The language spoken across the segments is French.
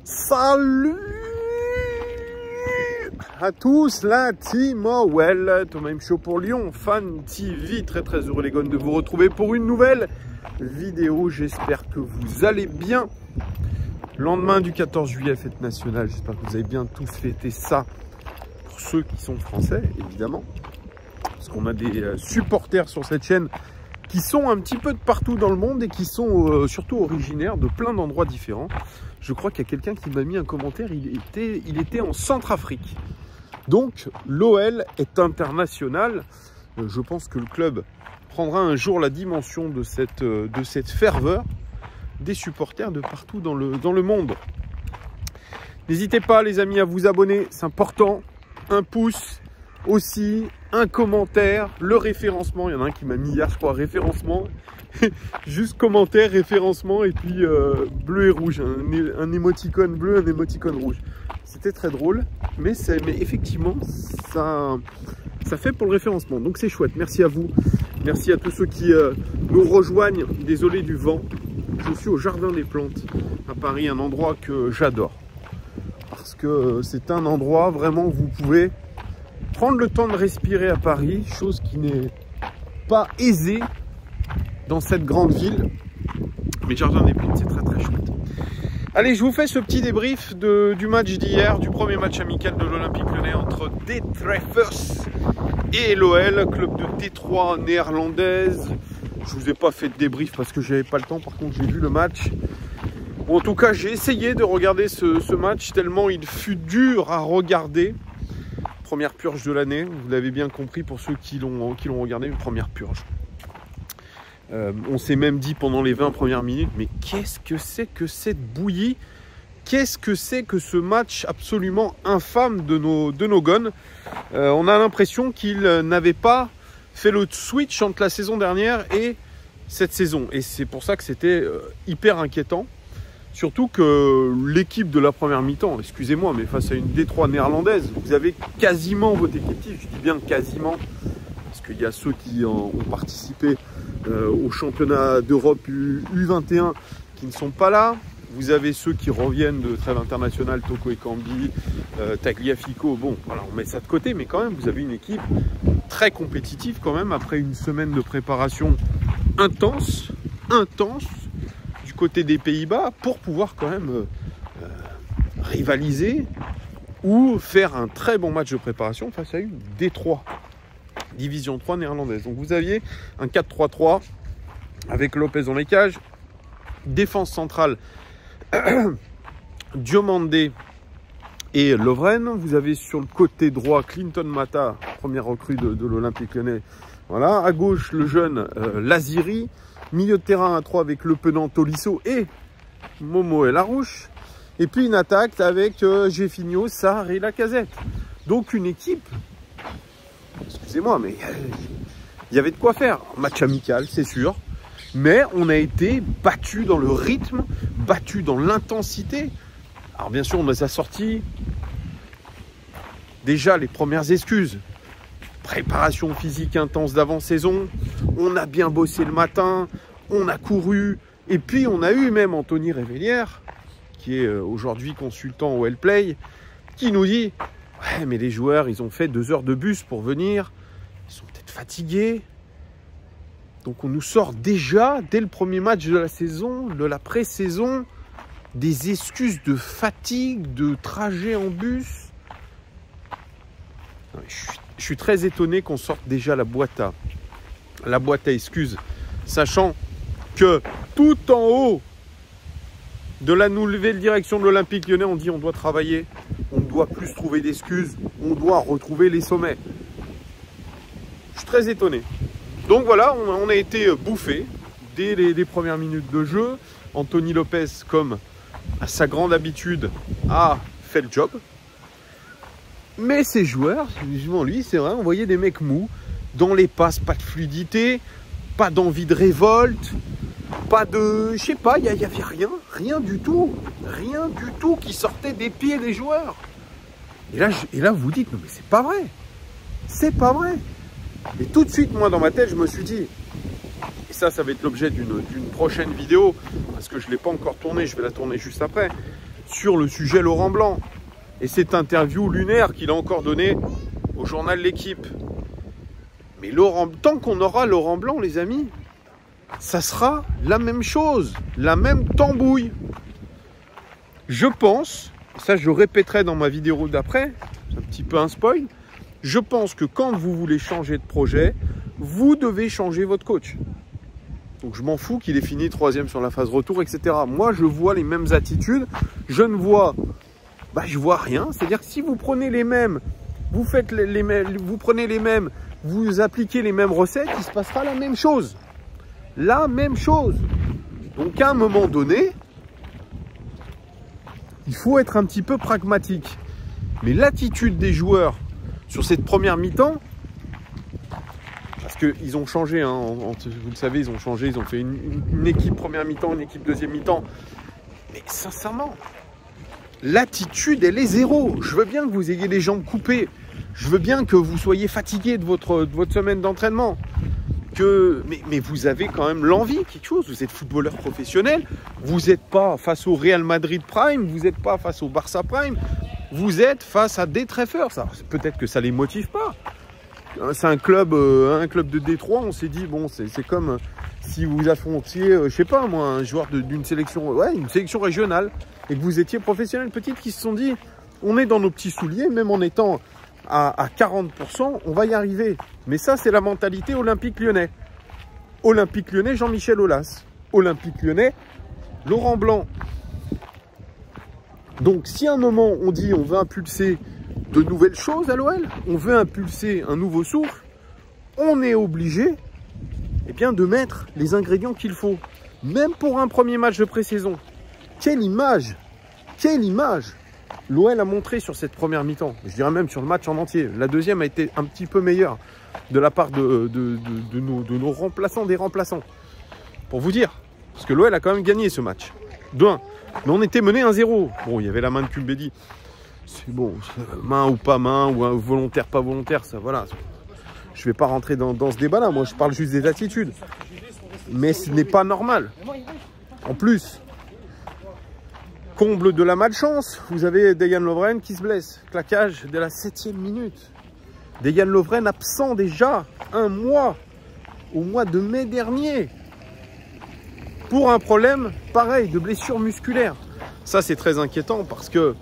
Salut à tous, la team Well, Thomas M. Show pour Lyon Fan TV. Très heureux les gars de vous retrouver pour une nouvelle vidéo. J'espère que vous allez bien. Lendemain du 14 juillet, fête nationale. J'espère que vous avez bien tous fêté ça. Pour ceux qui sont français, évidemment. Parce qu'on a des supporters sur cette chaîne qui sont un petit peu de partout dans le monde et qui sont surtout originaires de plein d'endroits différents. Je crois qu'il y a quelqu'un qui m'a mis un commentaire, il était en Centrafrique. Donc l'OL est international. Je pense que le club prendra un jour la dimension de cette ferveur des supporters de partout dans le monde. N'hésitez pas les amis à vous abonner, c'est important. Un pouce aussi, un commentaire, le référencement. Il y en a un qui m'a mis hier, je crois, référencement. Juste commentaire, référencement et puis bleu et rouge. Un émoticône bleu, un émoticône rouge. C'était très drôle, mais effectivement, ça fait pour le référencement. Donc c'est chouette. Merci à vous. Merci à tous ceux qui nous rejoignent. Désolé du vent. Je suis au Jardin des Plantes à Paris, un endroit que j'adore. Parce que c'est un endroit vraiment où vous pouvez prendre le temps de respirer à Paris, chose qui n'est pas aisée dans cette grande ville. Mais Jardin des Plantes, c'est très chouette. Allez, je vous fais ce petit débrief du match d'hier, du premier match amical de l'Olympique Lyonnais entre Die Dreyfus et l'OL, club de Détroit néerlandaise. Je vous ai pas fait de débrief parce que j'avais pas le temps, par contre j'ai vu le match. Bon, en tout cas, j'ai essayé de regarder ce match tellement il fut dur à regarder. Première purge de l'année, vous l'avez bien compris pour ceux qui l'ont regardé, une première purge. On s'est même dit pendant les 20 premières minutes, mais qu'est-ce que c'est que cette bouillie? Qu'est-ce que c'est que ce match absolument infâme de nos gones? On a l'impression qu'ils n'avaient pas fait le switch entre la saison dernière et cette saison. Et c'est pour ça que c'était hyper inquiétant. Surtout que l'équipe de la première mi-temps, excusez-moi, mais face à une Détroit néerlandaise, vous avez quasiment votre effectif. Je dis bien quasiment, parce qu'il y a ceux qui ont participé au championnat d'Europe U21 qui ne sont pas là. Vous avez ceux qui reviennent de trêve internationale, Toko Ekambi, Tagliafico. Bon, voilà, on met ça de côté, mais quand même, vous avez une équipe très compétitive quand même, après une semaine de préparation intense, du côté des Pays-Bas, pour pouvoir quand même rivaliser ou faire un très bon match de préparation face à une Détroit, division 3 néerlandaise. Donc vous aviez un 4-3-3 avec Lopez dans les cages, défense centrale Diomandé et Lovren. Vous avez sur le côté droit Clinton Mata, première recrue de l'Olympique Lyonnais. Voilà, à gauche le jeune Laziri. Milieu de terrain à 3 avec Le Penant, Tolisso et Momo et Larouche. Et puis une attaque avec Jeffinho, Sarr et Lacazette. Donc une équipe, excusez-moi, mais il y avait de quoi faire. Match amical, c'est sûr. Mais on a été battu dans le rythme, battu dans l'intensité. Alors bien sûr, on nous a sorti déjà les premières excuses. Préparation physique intense d'avant-saison, on a bien bossé le matin, on a couru, et puis on a eu même Anthony Révélière, qui est aujourd'hui consultant au Wellplay, qui nous dit « Ouais, mais les joueurs, ils ont fait 2 heures de bus pour venir, ils sont peut-être fatigués. » Donc on nous sort déjà, dès le premier match de la saison, de la pré-saison, des excuses de fatigue, de trajet en bus. Je suis très étonné qu'on sorte déjà la boîte à excuses, sachant que tout en haut de la nouvelle direction de l'Olympique Lyonnais, on dit on doit travailler, on ne doit plus trouver d'excuses, on doit retrouver les sommets. Je suis très étonné. Donc voilà, on a été bouffé dès les premières minutes de jeu. Anthony Lopez, comme à sa grande habitude, a fait le job. Mais ces joueurs, justement lui, c'est vrai, on voyait des mecs mous, dans les passes, pas de fluidité, pas d'envie de révolte, pas de... Je sais pas, il n'y avait rien du tout qui sortait des pieds des joueurs. Et là vous dites, non mais c'est pas vrai. Et tout de suite, moi, dans ma tête, je me suis dit, et ça va être l'objet d'une prochaine vidéo, parce que je ne l'ai pas encore tournée, je vais la tourner juste après, sur le sujet Laurent Blanc et cette interview lunaire qu'il a encore donnée au journal L'Équipe. Mais tant qu'on aura Laurent Blanc, les amis, ça sera la même chose, la même tambouille. Je pense, ça je répéterai dans ma vidéo d'après, c'est un petit peu un spoil, je pense que quand vous voulez changer de projet, vous devez changer votre coach. Donc je m'en fous qu'il ait fini 3e sur la phase retour, etc. Moi, je vois les mêmes attitudes. Je ne vois... je vois rien. C'est-à-dire que si vous prenez les mêmes, vous prenez les mêmes, vous appliquez les mêmes recettes, il se passera la même chose. La même chose. Donc à un moment donné, il faut être un petit peu pragmatique. Mais l'attitude des joueurs sur cette première mi-temps, parce qu'ils ont changé, hein, vous le savez, ils ont changé, ils ont fait une équipe première mi-temps, une équipe deuxième mi-temps. Mais sincèrement, l'attitude, elle est zéro. Je veux bien que vous ayez les jambes coupées. Je veux bien que vous soyez fatigué de votre semaine d'entraînement. Mais vous avez quand même l'envie, quelque chose. Vous êtes footballeur professionnel. Vous n'êtes pas face au Real Madrid Prime. Vous n'êtes pas face au Barça Prime. Vous êtes face à des treffeurs. Peut-être que ça ne les motive pas. C'est un club de Détroit. On s'est dit, bon, c'est comme si vous affrontiez, je sais pas moi, un joueur d'une sélection, une sélection régionale, et que vous étiez professionnel petite, qui se sont dit, on est dans nos petits souliers, même en étant à 40%, on va y arriver. Mais ça, c'est la mentalité Olympique Lyonnais. Olympique Lyonnais, Jean-Michel Aulas. Olympique Lyonnais, Laurent Blanc. Donc, si à un moment, on dit on veut impulser de nouvelles choses à l'OL, on veut impulser un nouveau souffle, on est obligé de mettre les ingrédients qu'il faut. Même pour un premier match de pré-saison. Quelle image! Quelle image! L'OL a montré sur cette première mi-temps, je dirais même sur le match en entier. La deuxième a été un petit peu meilleure de la part de nos remplaçants, des remplaçants. Pour vous dire, parce que l'OL a quand même gagné ce match. 2-1. Mais on était mené 1-0. Bon, il y avait la main de Kulbedi. C'est bon, main ou pas main, ou volontaire, pas volontaire, ça voilà. Je ne vais pas rentrer dans ce débat-là. Moi, je parle juste des attitudes. Mais ce n'est pas normal. En plus, comble de la malchance, vous avez Dejan Lovren qui se blesse. Claquage dès la 7e minute. Dejan Lovren absent déjà un mois, au mois de mai dernier, pour un problème pareil de blessure musculaire. Ça, c'est très inquiétant parce que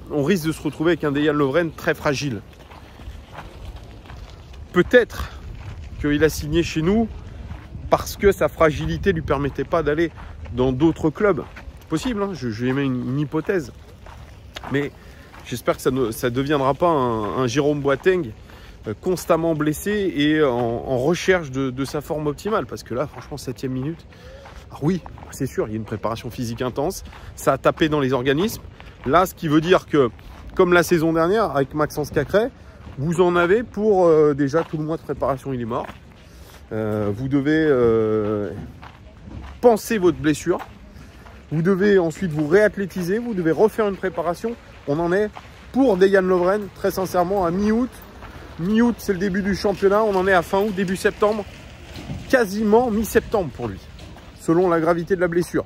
on risque de se retrouver avec un Dejan Lovren très fragile. Peut-être qu'il a signé chez nous parce que sa fragilité ne lui permettait pas d'aller dans d'autres clubs. Possible, hein, je mets une hypothèse. Mais j'espère que ça ne deviendra pas un Jérôme Boateng constamment blessé et en recherche de sa forme optimale. Parce que là, franchement, 7e minute, alors oui, c'est sûr, il y a une préparation physique intense. Ça a tapé dans les organismes. Là, ce qui veut dire que, comme la saison dernière, avec Maxence Cacré, vous en avez pour déjà tout le mois de préparation, il est mort. Vous devez penser votre blessure. Vous devez ensuite vous réathlétiser. Vous devez refaire une préparation. On en est pour Dejan Lovren, très sincèrement, à mi-août. Mi-août, c'est le début du championnat. On en est à fin août, début septembre. Quasiment mi-septembre pour lui, selon la gravité de la blessure.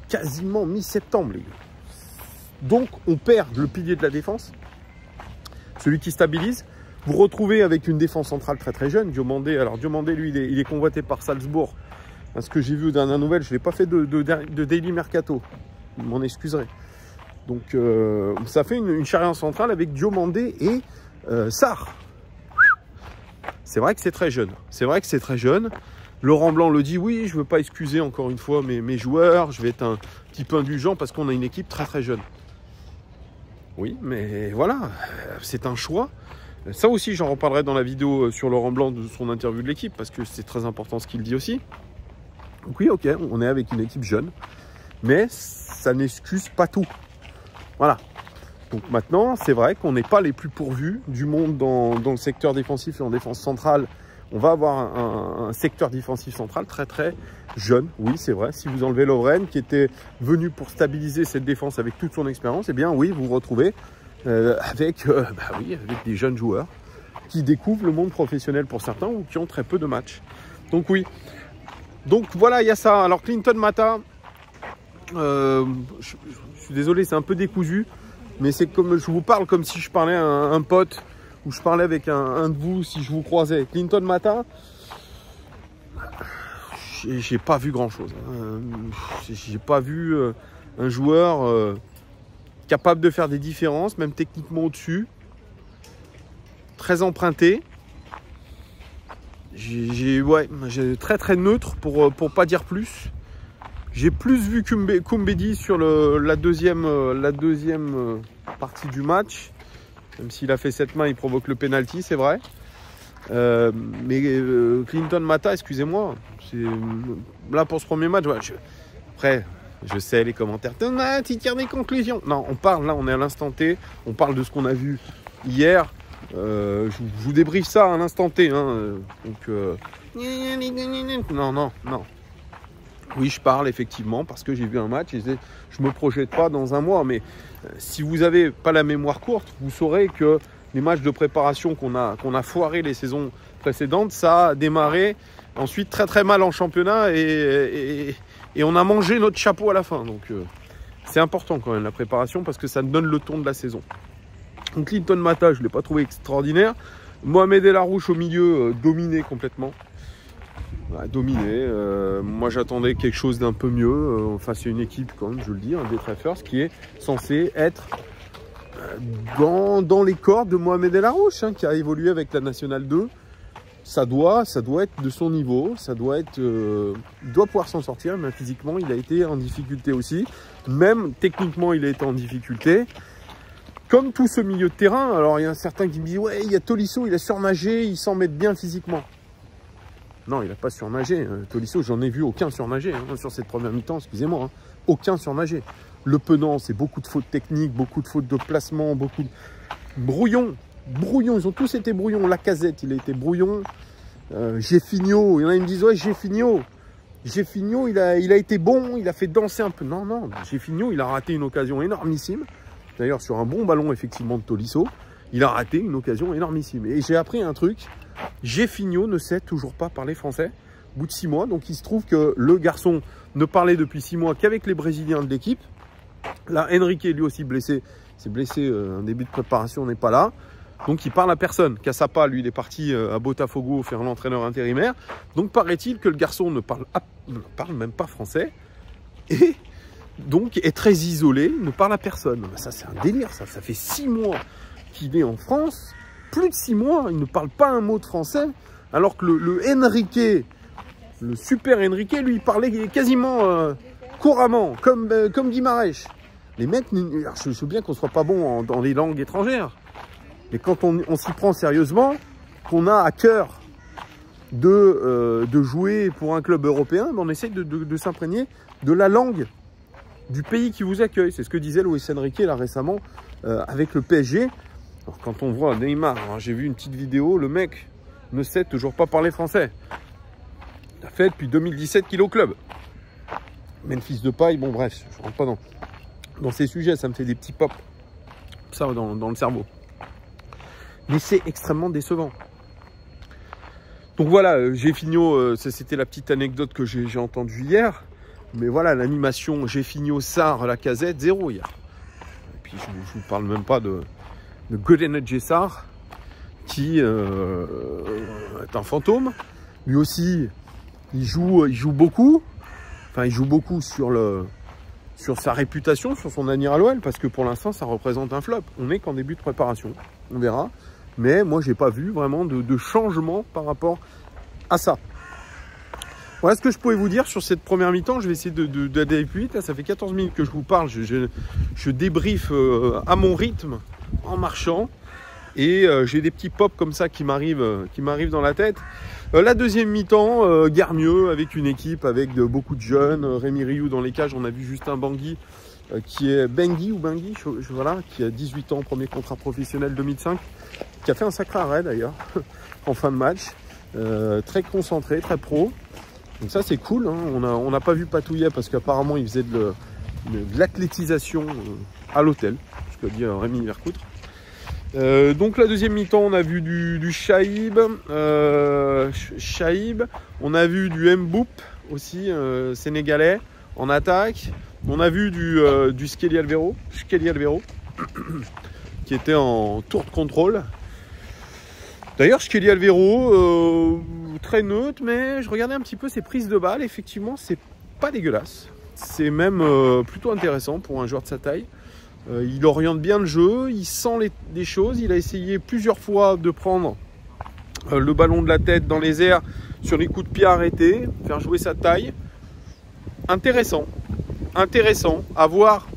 Quasiment mi-septembre, les gars. Donc, on perd le pilier de la défense, celui qui stabilise. Vous retrouvez avec une défense centrale très très jeune, Diomandé. Alors Diomandé, lui, il est convoité par Salzbourg. Ce que j'ai vu aux dernières nouvelles, je ne l'ai pas fait de Daily Mercato. Vous m'en excuserez. Donc, ça fait une charnière centrale avec Diomandé et Sarr. C'est vrai que c'est très jeune. C'est vrai que c'est très jeune. Laurent Blanc le dit, oui, je ne veux pas excuser encore une fois mes joueurs. Je vais être un petit peu indulgent parce qu'on a une équipe très très jeune. Oui, mais voilà, c'est un choix. Ça aussi, j'en reparlerai dans la vidéo sur Laurent Blanc de son interview de l'équipe, parce que c'est très important ce qu'il dit aussi. Donc oui, ok, on est avec une équipe jeune, mais ça n'excuse pas tout. Voilà. Donc maintenant, c'est vrai qu'on n'est pas les plus pourvus du monde dans le secteur défensif et en défense centrale. On va avoir un secteur défensif central très très jeune. Oui, c'est vrai. Si vous enlevez Lovren, qui était venu pour stabiliser cette défense avec toute son expérience, eh bien oui, vous vous retrouvez avec des jeunes joueurs qui découvrent le monde professionnel pour certains ou qui ont très peu de matchs. Donc oui. Donc voilà, il y a ça. Alors Clinton Mata, Je suis désolé, c'est un peu décousu, mais c'est comme je vous parle comme si je parlais à un pote ou je parlais avec un de vous si je vous croisais. Clinton Mata, j'ai pas vu grand chose. J'ai pas vu un joueur capable de faire des différences, même techniquement au-dessus, très emprunté. Ouais, très très neutre pour pas dire plus. J'ai plus vu Koumbedi sur la deuxième partie du match. Même s'il a fait 7 mains, il provoque le penalty, c'est vrai. Mais Clinton Mata, excusez-moi, là pour ce premier match, ouais, après, je sais les commentaires, tu tires des conclusions. Non, on parle, là on est à l'instant T, on parle de ce qu'on a vu hier. Je vous débriefe ça à l'instant T. Hein, non. Oui, je parle effectivement parce que j'ai vu un match et je me projette pas dans un mois. Mais si vous n'avez pas la mémoire courte, vous saurez que les matchs de préparation qu'on a foiré les saisons précédentes, ça a démarré ensuite très très mal en championnat et on a mangé notre chapeau à la fin. Donc c'est important quand même la préparation parce que ça donne le ton de la saison. Donc Clinton Mata, je ne l'ai pas trouvé extraordinaire. Mohamed El Arouche au milieu, dominé complètement. Dominé. Moi j'attendais quelque chose d'un peu mieux. Enfin c'est une équipe quand même, je le dis, des Treffers qui est censé être dans les cordes de Mohamed El Arouche, qui a évolué avec la Nationale 2. Ça doit être de son niveau, il doit pouvoir s'en sortir, mais physiquement il a été en difficulté aussi. Même techniquement il a été en difficulté. Comme tout ce milieu de terrain, alors il y a certains qui me disent ouais, il y a Tolisso, il a surnagé, il s'en met bien physiquement. Non, il n'a pas surnagé. Tolisso, j'en ai vu aucun surnager sur cette première mi-temps, excusez-moi. Aucun surnager. Le Penant, c'est beaucoup de fautes techniques, beaucoup de fautes de placement, beaucoup de brouillons. Brouillon, ils ont tous été brouillons. Lacazette, il a été brouillon. Géfinho, il y en a qui me disent ouais, Géfinho, il a été bon, il a fait danser un peu. Non, Géfinho, il a raté une occasion énormissime. D'ailleurs, sur un bon ballon, effectivement, de Tolisso, il a raté une occasion énormissime. Et j'ai appris un truc, Géfinho ne sait toujours pas parler français, au bout de 6 mois. Donc, il se trouve que le garçon ne parlait depuis 6 mois qu'avec les Brésiliens de l'équipe. Là, Henrique, lui aussi blessé. Il s'est blessé, un début de préparation n'est pas là. Donc, il parle à personne. Cassapa, lui, il est parti à Botafogo faire l'entraîneur intérimaire. Donc, paraît-il que le garçon ne parle même pas français. Et donc est très isolé, ne parle à personne. Ça c'est un délire, ça fait 6 mois qu'il est en France, plus de 6 mois, il ne parle pas un mot de français, alors que le Henrique, le super Henrique, lui il parlait quasiment couramment, comme Guimarães. Les mecs, je sais bien qu'on ne soit pas bon dans les langues étrangères, mais quand on s'y prend sérieusement, qu'on a à cœur de jouer pour un club européen, on essaie de s'imprégner de la langue du pays qui vous accueille. C'est ce que disait Luis Enrique là récemment avec le PSG. Alors, quand on voit Neymar, j'ai vu une petite vidéo, le mec ne sait toujours pas parler français. Il a fait depuis 2017 qu'il est au club. Memphis Depay, bon bref, je ne rentre pas dans ces sujets, ça me fait des petits pops, ça dans le cerveau. Mais c'est extrêmement décevant. Donc voilà, Géfinho, c'était la petite anecdote que j'ai entendue hier. Mais voilà, l'animation Géfinho, Sarr, Lacazette, 0 hier. Et puis je ne vous parle même pas de Godenet Sarr, qui est un fantôme. Lui aussi, il joue beaucoup. Enfin, il joue beaucoup sur sa réputation, sur son avenir à l'OL, parce que pour l'instant, ça représente un flop. On n'est qu'en début de préparation, on verra. Mais moi, j'ai pas vu vraiment de changement par rapport à ça. Voilà ce que je pouvais vous dire sur cette première mi-temps. Je vais essayer d'aller plus vite. Là, ça fait 14 minutes que je vous parle. Je débriefe à mon rythme, en marchant. Et j'ai des petits pops comme ça qui m'arrivent dans la tête. La deuxième mi-temps, guère mieux, avec une équipe avec beaucoup de jeunes. Rémi Rioux dans les cages. On a vu Justin Bangui, qui est Bangui ou Bangui, voilà, qui a 18 ans, premier contrat professionnel 2005, qui a fait un sacré arrêt d'ailleurs, en fin de match. Très concentré, très pro. Donc ça c'est cool, hein. On n'a pas vu Patouillet parce qu'apparemment il faisait de l'athlétisation à l'hôtel, ce que dit Rémi Vercoutre. Donc la deuxième mi-temps on a vu du Chaïb, on a vu du Mboup aussi, sénégalais, en attaque. On a vu du Skelly Alvaro qui était en tour de contrôle. D'ailleurs, Skelly Alvaro, très neutre, mais je regardais un petit peu ses prises de balles. Effectivement, c'est pas dégueulasse. C'est même plutôt intéressant pour un joueur de sa taille. Il oriente bien le jeu, il sent des choses. Il a essayé plusieurs fois de prendre le ballon de la tête dans les airs sur les coups de pied arrêtés, faire jouer sa taille. Intéressant à voir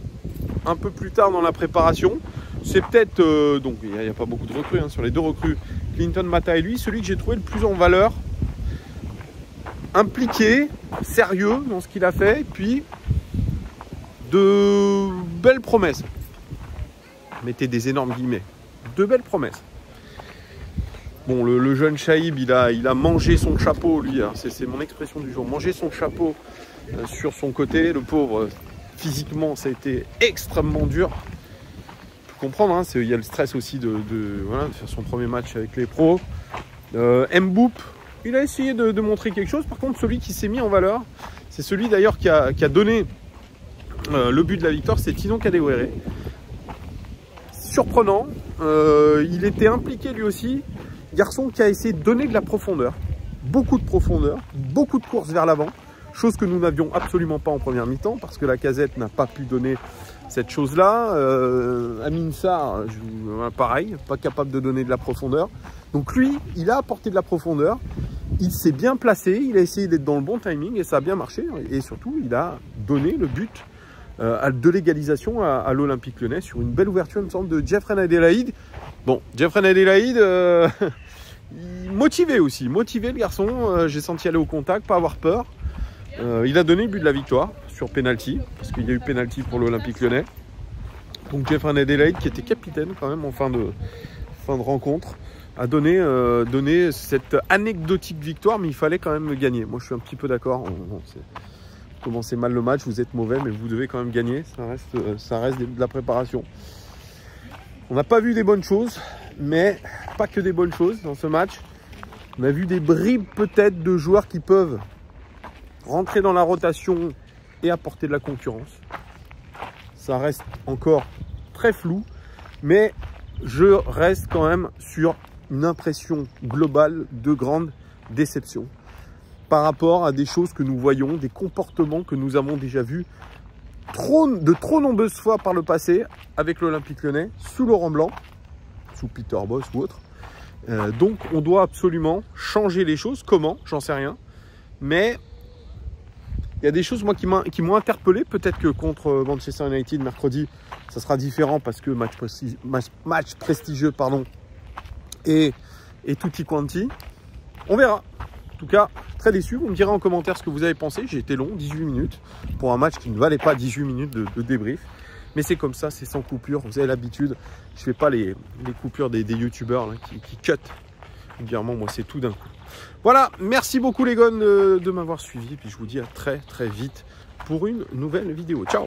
un peu plus tard dans la préparation. C'est peut-être, donc il n'y a pas beaucoup de recrues, hein, sur les deux recrues, Clinton Mata et lui, celui que j'ai trouvé le plus en valeur, impliqué, sérieux dans ce qu'il a fait, et puis de belles promesses. Mettez des énormes guillemets, de belles promesses. Bon, le jeune Shaib, il a mangé son chapeau, lui, hein, c'est mon expression du jour, manger son chapeau sur son côté. Le pauvre, physiquement, ça a été extrêmement dur. Je peux comprendre, hein, il y a le stress aussi de faire son premier match avec les pros. M'Boop, il a essayé de montrer quelque chose. Par contre, celui qui s'est mis en valeur, c'est celui d'ailleurs qui a donné le but de la victoire, c'est Tinon Kadewere. Surprenant, il était impliqué lui aussi. Garçon qui a essayé de donner de la profondeur, beaucoup de profondeur, beaucoup de courses vers l'avant, chose que nous n'avions absolument pas en première mi-temps parce que la Casette n'a pas pu donner cette chose-là. Amin Sarr, pareil, pas capable de donner de la profondeur. Donc lui, il a apporté de la profondeur, il s'est bien placé, il a essayé d'être dans le bon timing et ça a bien marché. Et surtout, il a donné le but de l'égalisation à l'Olympique Lyonnais sur une belle ouverture, il me semble, de Jeffrey Adelaide. Bon, Jeffrey Adelaide, motivé aussi, motivé le garçon. J'ai senti aller au contact, pas avoir peur. Il a donné le but de la victoire sur penalty, parce qu'il y a eu penalty pour l'Olympique Lyonnais. Donc Jeffrey Adelaide, qui était capitaine quand même en fin de rencontre, a donné cette anecdotique victoire, mais il fallait quand même gagner. Moi, je suis un petit peu d'accord. Bon, vous commencez mal le match, vous êtes mauvais, mais vous devez quand même gagner. Ça reste de la préparation. On n'a pas vu des bonnes choses, mais pas que des bonnes choses dans ce match. On a vu des bribes peut-être de joueurs qui peuvent rentrer dans la rotation et apporter de la concurrence. Ça reste encore très flou, mais je reste quand même sur une impression globale de grande déception par rapport à des choses que nous voyons, des comportements que nous avons déjà vus de trop nombreuses fois par le passé avec l'Olympique Lyonnais, sous Laurent Blanc, sous Peter Bosz ou autre. Donc on doit absolument changer les choses. Comment? J'en sais rien. Mais il y a des choses moi qui m'ont interpellé. Peut-être que contre Manchester United mercredi, ça sera différent parce que match prestigieux pardon, et tutti quanti. On verra. En tout cas, très déçu. Vous me direz en commentaire ce que vous avez pensé. J'ai été long, 18 minutes, pour un match qui ne valait pas 18 minutes de débrief. Mais c'est comme ça, c'est sans coupure. Vous avez l'habitude. Je ne fais pas les coupures des youtubeurs qui cut. Régulièrement, moi, c'est tout d'un coup. Voilà, merci beaucoup les gars de m'avoir suivi. Et puis je vous dis à très très vite pour une nouvelle vidéo. Ciao!